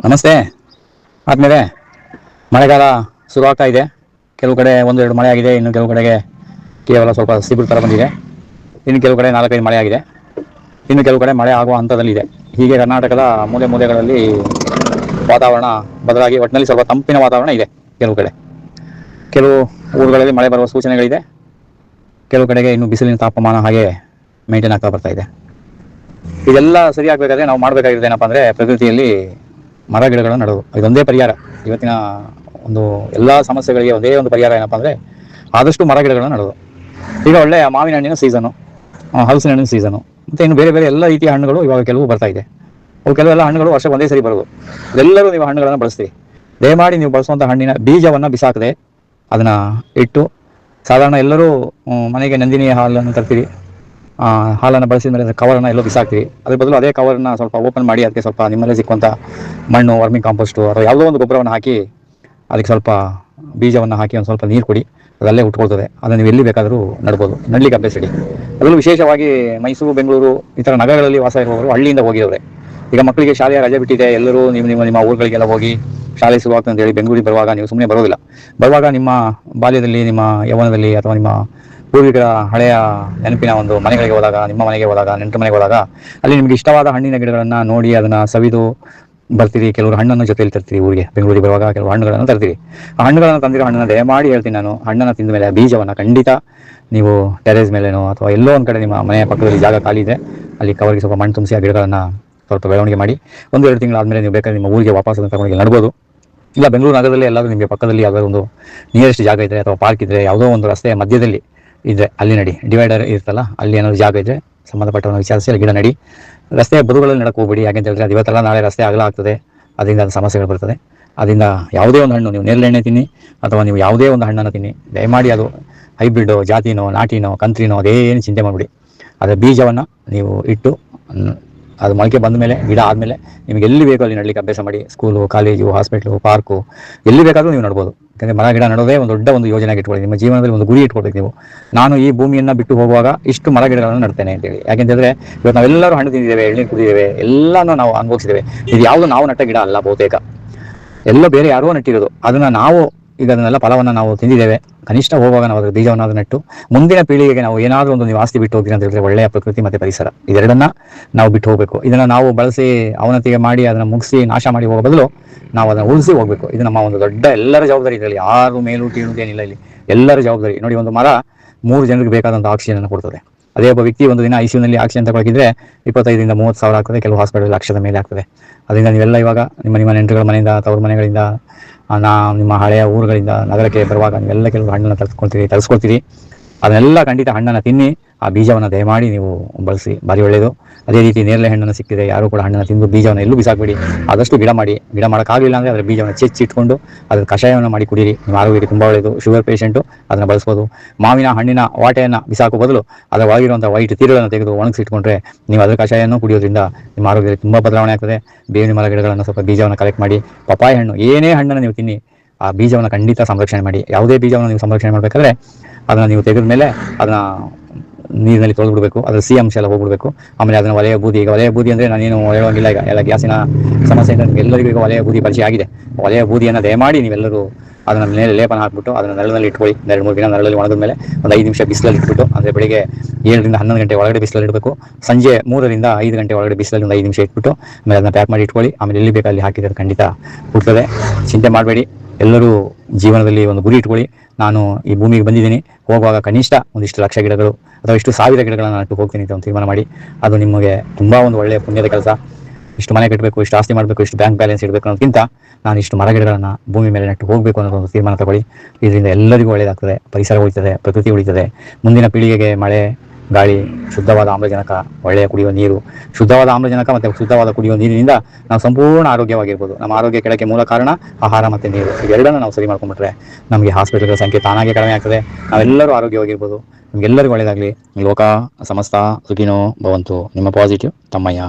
ನಮಸ್ತೆ. ಆದಮೇಲೆ ಮಳೆಗಾಲ ಶುರುವಾಗ್ತಾ ಇದೆ. ಕೆಲವು ಕಡೆ ಒಂದೆರಡು ಮಳೆ ಆಗಿದೆ, ಇನ್ನು ಕೆಲವು ಕಡೆಗೆ ಕೇವಲ ಸ್ವಲ್ಪ ಸಿಬಿರು ಥರ ಬಂದಿದೆ. ಇನ್ನು ಕೆಲವು ಕಡೆ 4-5 ಮಳೆ ಆಗಿದೆ, ಇನ್ನು ಕೆಲವು ಕಡೆ ಮಳೆ ಆಗುವ ಹಂತದಲ್ಲಿದೆ. ಹೀಗೆ ಕರ್ನಾಟಕದ ಮೂಲೆ ಮೂಲೆಗಳಲ್ಲಿ ವಾತಾವರಣ ಬದಲಾಗಿ ಒಟ್ಟಿನಲ್ಲಿ ಸ್ವಲ್ಪ ತಂಪಿನ ವಾತಾವರಣ ಇದೆ. ಕೆಲವು ಊರುಗಳಲ್ಲಿ ಮಳೆ ಬರುವ ಸೂಚನೆಗಳಿದೆ, ಕೆಲವು ಕಡೆಗೆ ಇನ್ನು ಬಿಸಿಲಿನ ತಾಪಮಾನ ಹಾಗೆ ಮೇಂಟೈನ್ ಆಗ್ತಾ ಬರ್ತಾ ಇದೆ. ಇದೆಲ್ಲ ಸರಿಯಾಗಬೇಕಾದ್ರೆ ನಾವು ಮಾಡಬೇಕಾಗಿರೋದು ಏನಪ್ಪ ಅಂದರೆ, ಪ್ರಕೃತಿಯಲ್ಲಿ ಮರ ಗಿಡಗಳನ್ನು ನೆಡೋದು. ಇದೊಂದೇ ಪರಿಹಾರ. ಇವತ್ತಿನ ಒಂದು ಎಲ್ಲ ಸಮಸ್ಯೆಗಳಿಗೆ ಒಂದೇ ಒಂದು ಪರಿಹಾರ ಏನಪ್ಪ ಅಂದರೆ, ಆದಷ್ಟು ಮರ ಗಿಡಗಳನ್ನು ನೆಡೋದು. ಈಗ ಒಳ್ಳೆಯ ಮಾವಿನ ಹಣ್ಣಿನ ಸೀಸನು, ಹಲಸಿನ ಹಣ್ಣಿನ ಸೀಸನು, ಮತ್ತು ಇನ್ನು ಬೇರೆ ಬೇರೆ ಎಲ್ಲ ರೀತಿಯ ಹಣ್ಣುಗಳು ಇವಾಗ ಕೆಲವು ಬರ್ತಾ ಇದೆ. ಕೆಲವೆಲ್ಲ ಹಣ್ಣುಗಳು ವರ್ಷಕ್ಕೆ ಒಂದೇ ಸರಿ ಬರೋದು. ಎಲ್ಲರೂ ನೀವು ಹಣ್ಣುಗಳನ್ನು ಬಳಸ್ತೀವಿ. ದಯಮಾಡಿ ನೀವು ಬಳಸುವಂಥ ಹಣ್ಣಿನ ಬೀಜವನ್ನು ಬಿಸಾಕದೆ ಅದನ್ನು ಇಟ್ಟು, ಸಾಧಾರಣ ಎಲ್ಲರೂ ಮನೆಗೆ ನಂದಿನಿ ಹಾಲನ್ನು ತರ್ತೀರಿ. ಹಾಲನ್ನು ಬಳಸಿದ ಮೇಲೆ ಕವರನ್ನು ಎಲ್ಲೋ ಬಿಸಾಕ್ತೀವಿ. ಅದ್ರ ಬದಲು ಅದೇ ಕವರನ್ನು ಸ್ವಲ್ಪ ಓಪನ್ ಮಾಡಿ ಅದಕ್ಕೆ ಸ್ವಲ್ಪ ನಿಮ್ಮಲ್ಲೇ ಸಿಕ್ಕುವಂಥ ಮಣ್ಣು, ವರ್ಮಿಂಗ್ ಕಾಂಪೋಸ್ಟು ಅಥವಾ ಯಾವುದೋ ಒಂದು ಗೊಬ್ಬರವನ್ನು ಹಾಕಿ ಅದಕ್ಕೆ ಸ್ವಲ್ಪ ಬೀಜವನ್ನು ಹಾಕಿ ಒಂದು ಸ್ವಲ್ಪ ನೀರು ಕೊಡಿ, ಅದಲ್ಲೇ ಉಟ್ಕೊಳ್ತದೆ. ಅದನ್ನು ನೀವು ಎಲ್ಲಿ ಬೇಕಾದರೂ ನಡ್ಬೋದು, ನಡಲಿಕ್ಕೆ ಅಭ್ಯಾಸಿಡಿ. ಅದರಲ್ಲೂ ವಿಶೇಷವಾಗಿ ಮೈಸೂರು, ಬೆಂಗಳೂರು ಈ ಥರ ನಗರಗಳಲ್ಲಿ ವಾಸ ಇರುವವರು, ಹಳ್ಳಿಯಿಂದ ಹೋಗಿದವರೆ. ಈಗ ಮಕ್ಕಳಿಗೆ ಶಾಲೆಯ ರಜೆ ಬಿಟ್ಟಿದೆ, ಎಲ್ಲರೂ ನಿಮ್ಮ ಊರುಗಳಿಗೆಲ್ಲ ಹೋಗಿ ಶಾಲೆ ಶುರುವಾಗ್ತದೆ ಅಂತೇಳಿ ಬೆಂಗಳೂರಿಗೆ ಬರುವಾಗ ನೀವು ಸುಮ್ಮನೆ ಬರೋದಿಲ್ಲ. ಬರುವಾಗ ನಿಮ್ಮ ಬಾಲ್ಯದಲ್ಲಿ, ನಿಮ್ಮ ಯೌವನದಲ್ಲಿ ಅಥವಾ ನಿಮ್ಮ ಪೂರ್ವಿಕರ ಹಳೆಯ ನೆನಪಿನ ಒಂದು ಮನೆಗಳಿಗೆ ಹೋದಾಗ, ನಿಮ್ಮ ಮನೆಗೆ ಹೋದಾಗ, ನೆಂಟರ ಮನೆಗೆ ಹೋದಾಗ, ಅಲ್ಲಿ ನಿಮಗೆ ಇಷ್ಟವಾದ ಹಣ್ಣಿನ ಗಿಡಗಳನ್ನು ನೋಡಿ ಅದನ್ನು ಸವಿದು ಬರ್ತೀರಿ. ಕೆಲವರು ಹಣ್ಣನ್ನು ಜೊತೆಯಲ್ಲಿ ತರ್ತೀರಿ. ಊರಿಗೆ ಬೆಂಗಳೂರಿಗೆ ಬರುವಾಗ ಕೆಲವು ಹಣ್ಣುಗಳನ್ನು ತರ್ತೀರಿ. ಆ ಹಣ್ಣುಗಳನ್ನು ತಂದಿರೋ ಹಣ್ಣನ್ನು ದಯಮಾಡಿ ಹೇಳ್ತೀನಿ ನಾನು, ಹಣ್ಣನ್ನು ತಿಂದ ಮೇಲೆ ಬೀಜವನ್ನು ಖಂಡಿತ ನೀವು ಟೆರೇಸ್ ಮೇಲೇನೋ ಅಥವಾ ಎಲ್ಲೋ ಒಂದು ಕಡೆ ನಿಮ್ಮ ಮನೆಯ ಪಕ್ಕದಲ್ಲಿ ಜಾಗ ಖಾಲಿ ಇದೆ, ಅಲ್ಲಿ ಕವರ್ಗೆ ಸ್ವಲ್ಪ ಮಣ್ಣು ತುಂಬಿಸಿ ಆ ಗಿಡಗಳನ್ನು ಸ್ವಲ್ಪ ಬೆಳವಣಿಗೆ ಮಾಡಿ 1-2 ತಿಂಗಳಾದಮೇಲೆ ನೀವು ಬೇಕಾದ್ರೆ ನಿಮ್ಮ ಊರಿಗೆ ವಾಪಸ್ ತಗೊಂಡು ನಡ್ಬೋದು. ಇಲ್ಲ ಬೆಂಗಳೂರು ನಗರದಲ್ಲಿ ಎಲ್ಲಾದರೂ ನಿಮಗೆ ಪಕ್ಕದಲ್ಲಿ ಯಾವುದಾದ್ರು ಒಂದು ನಿಯರೆಸ್ಟ್ ಜಾಗ ಇದ್ದರೆ ಅಥವಾ ಪಾರ್ಕ್ ಇದ್ದರೆ, ಯಾವುದೋ ಒಂದು ರಸ್ತೆಯ ಮಧ್ಯದಲ್ಲಿ ಇದ್ದರೆ ಅಲ್ಲಿ ನಡಿ. ಡಿವೈಡರ್ ಇರ್ತಲ್ಲ, ಅಲ್ಲಿ ಏನಾದರೂ ಜಾಗ ಇದ್ದರೆ ಸಂಬಂಧಪಟ್ಟವನ್ನು ವಿಚಾರಿಸಿ ಅಲ್ಲಿ ಗಿಡ ನಡಿ. ರಸ್ತೆಯ ಬದುಗಳಲ್ಲಿ ನಡಕ್ಕೆ ಹೋಗ್ಬಿಡಿ. ಯಾಕೆಂತ ಹೇಳಿದ್ರೆ ಅದು ಇವತ್ತೆಲ್ಲ ನಾಳೆ ರಸ್ತೆ ಅಗಲ ಆಗ್ತದೆ, ಅದರಿಂದ ಅದು ಸಮಸ್ಯೆಗಳು ಬರ್ತದೆ. ಅದರಿಂದ ಯಾವುದೇ ಒಂದು ಹಣ್ಣು, ನೀವು ನೇರಳೆಣ್ಣೆ ತಿನ್ನಿ ಅಥವಾ ನೀವು ಯಾವುದೇ ಒಂದು ಹಣ್ಣನ್ನು ತಿನ್ನಿ, ದಯಮಾಡಿ ಅದು ಹೈಬ್ರಿಡೋ, ಜಾತಿನೋ, ನಾಟಿನೋ, ಕಂತ್ರಿನೋ, ಅದೇನು ಚಿಂತೆ ಮಾಡಿಬಿಡಿ. ಅದರ ಬೀಜವನ್ನು ನೀವು ಇಟ್ಟು ಅದು ಮೊಳಕೆ ಬಂದ ಮೇಲೆ, ಗಿಡ ಆದಮೇಲೆ ನಿಮಗೆ ಎಲ್ಲಿ ಬೇಕೋ ಅಲ್ಲಿ ನಡಲಿಕ್ಕೆ ಅಭ್ಯಾಸ ಮಾಡಿ. ಸ್ಕೂಲು, ಕಾಲೇಜು, ಹಾಸ್ಪಿಟ್ಲು, ಪಾರ್ಕು ಎಲ್ಲಿ ಬೇಕಾದರೂ ನೀವು ನಡ್ಬೋದು. ಯಾಕಂದರೆ ಮರ ಗಿಡ ನಡೋದೇ ಒಂದು ದೊಡ್ಡ ಒಂದು ಯೋಜನೆಯಾಗಿ ಇಟ್ಕೊಳ್ಳಿ. ನಿಮ್ಮ ಜೀವನದಲ್ಲಿ ಒಂದು ಗುರಿ ಇಟ್ಕೊಳ್ಬೇಕು ನೀವು. ನಾನು ಈ ಭೂಮಿಯನ್ನು ಬಿಟ್ಟು ಹೋಗುವಾಗ ಇಷ್ಟು ಮರ ಗಿಡಗಳನ್ನು ನಡ್ತೇನೆ ಅಂತೇಳಿ. ಯಾಕೆಂತಂದರೆ ಇವತ್ತು ನಾವೆಲ್ಲರೂ ಹಣ್ಣು ತಿಂದಿದ್ದೇವೆ, ಎಳ್ನೀರು ಕುಡಿದ್ದೇವೆ, ಎಲ್ಲನೂ ನಾವು ಅನುಭವಿಸಿದ್ದೇವೆ. ಇದು ಯಾವುದು ನಾವು ನಟ್ಟ ಗಿಡ ಅಲ್ಲ, ಬಹುತೇಕ ಎಲ್ಲ ಬೇರೆ ಯಾರೋ ನಟ್ಟಿರೋದು. ಅದನ್ನು ನಾವು ಈಗ ಅದನ್ನೆಲ್ಲ ಫಲವನ್ನು ನಾವು ತಿಂದಿದ್ದೇವೆ. ಕನಿಷ್ಠ ಹೋಗುವಾಗ ನಾವು ಅದರ ಬೀಜವನ್ನು ಅದು ನೆಟ್ಟು ಮುಂದಿನ ಪೀಳಿಗೆಗೆ ನಾವು ಏನಾದರೂ ಒಂದು ನೀವು ಆಸ್ತಿ ಬಿಟ್ಟು ಹೋಗ್ತೀರಿ ಅಂತ ಹೇಳಿದ್ರೆ ಒಳ್ಳೆಯ ಪ್ರಕೃತಿ ಮತ್ತು ಪರಿಸರ, ಇದೆರಡನ್ನ ನಾವು ಬಿಟ್ಟು ಹೋಗಬೇಕು. ಇದನ್ನು ನಾವು ಬಳಸಿ ಅವನತಿಗೆ ಮಾಡಿ ಅದನ್ನು ಮುಗಿಸಿ ನಾಶ ಮಾಡಿ ಹೋಗೋ ಬದಲು ನಾವು ಅದನ್ನು ಉಳಿಸಿ ಹೋಗಬೇಕು. ಇದು ನಮ್ಮ ಒಂದು ದೊಡ್ಡ ಎಲ್ಲರ ಜವಾಬ್ದಾರಿ. ಇದರಲ್ಲಿ ಯಾರು ಮೇಲೂ ಕೀಳುವುದೇನಿಲ್ಲ, ಇಲ್ಲಿ ಎಲ್ಲರ ಜವಾಬ್ದಾರಿ. ನೋಡಿ, ಒಂದು ಮರ 3 ಜನರಿಗೆ ಬೇಕಾದಂಥ ಆಕ್ಸಿಜನ್ ಕೊಡ್ತದೆ. ಅದೇ ಒಬ್ಬ ವ್ಯಕ್ತಿ ಒಂದು ದಿನ ಐಸಿಯುನಲ್ಲಿ ಆಕ್ಸಿಜನ್ ತಗೊಳ್ಳಿದ್ರೆ 25,000-30,000 ಆಗ್ತದೆ, ಕೆಲವು ಹಾಸ್ಪಿಟಲ್ ಲಕ್ಷದ ಮೇಲೆ ಆಗ್ತದೆ. ಅದರಿಂದ ನೀವೆಲ್ಲ ಇವಾಗ ನಿಮ್ಮ ನೆಂಟರುಗಳ ಮನೆಯಿಂದ, ತವರು ಮನೆಗಳಿಂದ, ನಿಮ್ಮ ಹಳೆಯ ಊರುಗಳಿಂದ ನಗರಕ್ಕೆ ಬರುವಾಗ ನೀವೆಲ್ಲ ಕೆಲವು ಹಣ್ಣನ್ನು ತರಿಸ್ಕೊಳ್ತೀರಿ. ಅದನ್ನೆಲ್ಲ ಖಂಡಿತ ಹಣ್ಣನ್ನು ತಿನ್ನಿ. ಆ ಬೀಜವನ್ನು ದಯಮಾಡಿ ನೀವು ಬಳಸಿ, ಭಾರಿ ಒಳ್ಳೆಯದು. ಅದೇ ರೀತಿ ನೇರಳೆ ಹಣ್ಣನ್ನು ಸಿಕ್ಕಿದೆ, ಯಾರು ಕೂಡ ಹಣ್ಣನ್ನು ತಿಂದು ಬೀಜವನ್ನು ಎಲ್ಲೂ ಬಿಸಾಕಬೇಡಿ. ಆದಷ್ಟು ಗಿಡ ಮಾಡಿ. ಗಿಡ ಮಾಡೋಕ್ಕಾಗಲಿಲ್ಲ ಅಂದರೆ ಅದರ ಬೀಜವನ್ನು ಚೆಚ್ಚಿಟ್ಕೊಂಡು ಅದರ ಕಷಾಯವನ್ನು ಮಾಡಿ ಕುಡೀರಿ. ನಿಮ್ಮ ಆರೋಗ್ಯಕ್ಕೆ ತುಂಬ ಒಳ್ಳೆಯದು. ಶುಗರ್ ಪೇಷೆಂಟು ಅದನ್ನು ಬಳಸ್ಬೋದು. ಮಾವಿನ ಹಣ್ಣಿನ ವಾಟೆಯನ್ನು ಬಿಸಾಕೋ ಬದಲು ಅದರ ಒಳಗಿರುವಂಥ ವೈಟ್ ತಿರುಳನ್ನು ತೆಗೆದು ಒಣಗಿಸಿಟ್ಕೊಂಡ್ರೆ ನೀವು ಅದರ ಕಷಾಯವನ್ನು ಕುಡಿಯೋದ್ರಿಂದ ನಿಮ್ಮ ಆರೋಗ್ಯದಲ್ಲಿ ತುಂಬ ಬದಲಾವಣೆ ಆಗ್ತದೆ. ಬೇವಿನ ಮರ ಗಿಡಗಳನ್ನು ಸ್ವಲ್ಪ ಬೀಜವನ್ನು ಕಲೆಕ್ಟ್ ಮಾಡಿ. ಪಪಾಯ ಹಣ್ಣು, ಏನೇ ಹಣ್ಣನ್ನು ನೀವು ತಿನ್ನಿ, ಆ ಬೀಜವನ್ನು ಖಂಡಿತ ಸಂರಕ್ಷಣೆ ಮಾಡಿ. ಯಾವುದೇ ಬೀಜವನ್ನು ನೀವು ಸಂರಕ್ಷಣೆ ಮಾಡಬೇಕಾದ್ರೆ ಅದನ್ನು ನೀವು ತೆಗೆದ ಮೇಲೆ ಅದನ್ನು ನೀರಿನಲ್ಲಿ ತೊಳೆದ್ಬಿಡಬೇಕು. ಅದರ ಸಿಹಿ ಅಂಶ ಎಲ್ಲ ಹೋಗ್ಬಿಡಬೇಕು. ಆಮೇಲೆ ಅದನ್ನು ಒಲೆಯ ಬೂದಿ, ಈಗ ಒಲೆಯ ಬೂದಿ ಅಂದರೆ ನಾನೇನು ಹೇಳೋಂಗಿಲ್ಲ. ಈಗ ಎಲ್ಲ ಗ್ಯಾಸಿನ ಸಮಸ್ಯೆಯಿಂದ ನಿಮಗೆಲ್ಲರಿಗೂ ಈಗ ಒಲೆಯ ಬೂದಿ ಪರಿಚಯ ಆಗಿದೆ. ಒಲೆಯ ಬೂದಿಯನ್ನು ದಯಮಾಡಿ ನೀವೆಲ್ಲರೂ ಅದನ್ನ ಮೇಲೆ ಲೇಪನ ಹಾಕ್ಬಿಟ್ಟು ಅದನ್ನು ನೆರಳಲ್ಲಿ ಇಟ್ಕೊಳ್ಳಿ. 2-3 ದಿನ ನೆರಳಲ್ಲಿ ಒಣಗಿದ ಮೇಲೆ ಒಂದು 5 ನಿಮಿಷ ಬಿಸಿಲಲ್ಲಿ ಇಟ್ಬಿಟ್ಟು, ಅಂದರೆ ಬೆಳಿಗ್ಗೆ 7-11 ಗಂಟೆ ಒಳಗಡೆ ಬಿಸಿಲಲ್ಲಿ ಇಡಬೇಕು. ಸಂಜೆ 3-5 ಗಂಟೆ ಒಳಗಡೆ ಬಿಸಿಲಲ್ಲಿ ಒಂದು 5 ನಿಮಿಷ ಇಟ್ಬಿಟ್ಟು ಆಮೇಲೆ ಅದನ್ನು ಪ್ಯಾಕ್ ಮಾಡಿ ಇಟ್ಕೊಳ್ಳಿ. ಆಮೇಲೆ ಎಲ್ಲಿ ಬೇಕಾದಲ್ಲಿ ಹಾಕಿದರೆ ಖಂಡಿತ ಹುಡ್ತದೆ. ಚಿಂತೆ ಮಾಡಬೇಡಿ. ಎಲ್ಲರೂ ಜೀವನದಲ್ಲಿ ಒಂದು ಗುರಿ ಇಟ್ಕೊಳ್ಳಿ. ನಾನು ಈ ಭೂಮಿಗೆ ಬಂದಿದ್ದೀನಿ, ಹೋಗುವಾಗ ಕನಿಷ್ಠ ಒಂದಿಷ್ಟು ಲಕ್ಷ ಗಿಡಗಳು ಅಥವಾ ಇಷ್ಟು 1000 ಗಿಡಗಳನ್ನು ನಟ್ಟು ಹೋಗ್ತೀನಿ ಅಂತ ಒಂದು ತೀರ್ಮಾನ ಮಾಡಿ. ಅದು ನಿಮಗೆ ತುಂಬ ಒಂದು ಒಳ್ಳೆಯ ಪುಣ್ಯದ ಕೆಲಸ. ಇಷ್ಟು ಮನೆ ಕಟ್ಟಬೇಕು, ಇಷ್ಟು ಆಸ್ತಿ ಮಾಡಬೇಕು, ಇಷ್ಟು ಬ್ಯಾಂಕ್ ಬ್ಯಾಲೆನ್ಸ್ ಇಡಬೇಕು ಅನ್ನೋದಕ್ಕಿಂತ ನಾನು ಇಷ್ಟು ಮರ ಗಿಡಗಳನ್ನು ಭೂಮಿ ಮೇಲೆ ನೆಟ್ಟು ಹೋಗಬೇಕು ಅನ್ನೋದು ಒಂದು ತೀರ್ಮಾನ ತಗೊಳ್ಳಿ. ಇದರಿಂದ ಎಲ್ಲರಿಗೂ ಒಳ್ಳೆಯದಾಗ್ತದೆ. ಪರಿಸರ ಉಳಿತದೆ, ಪ್ರಕೃತಿ ಉಳಿತದೆ. ಮುಂದಿನ ಪೀಳಿಗೆಗೆ ಮಳೆ, ಗಾಳಿ, ಶುದ್ಧವಾದ ಆಮ್ಲಜನಕ, ಒಳ್ಳೆಯ ಕುಡಿಯುವ ನೀರು, ಶುದ್ಧವಾದ ಆಮ್ಲಜನಕ ಮತ್ತು ಶುದ್ಧವಾದ ಕುಡಿಯುವ ನೀರಿನಿಂದ ನಾವು ಸಂಪೂರ್ಣ ಆರೋಗ್ಯವಾಗಿರ್ಬೋದು. ನಮ್ಮ ಆರೋಗ್ಯ ಕೆಳಕ್ಕೆ ಮೂಲ ಕಾರಣ ಆಹಾರ ಮತ್ತು ನೀರು. ಇವೆರಡನ್ನು ನಾವು ಸರಿ ಮಾಡ್ಕೊಂಡ್ಬಿಟ್ರೆ ನಮಗೆ ಹಾಸ್ಪಿಟಲ್ಗಳ ಸಂಖ್ಯೆ ತಾನಾಗೆ ಕಡಿಮೆ ಆಗ್ತದೆ. ನಾವೆಲ್ಲರೂ ಆರೋಗ್ಯವಾಗಿರ್ಬೋದು. ನಿಮಗೆಲ್ಲರಿಗೂ ಒಳ್ಳೆಯದಾಗಲಿ. ಲೋಕ ಸಮಸ್ತ ಸುಖಿನೋ ಭವಂತು. ನಿಮ್ಮ ಪಾಸಿಟಿವ್ ತಮ್ಮಯ್ಯ.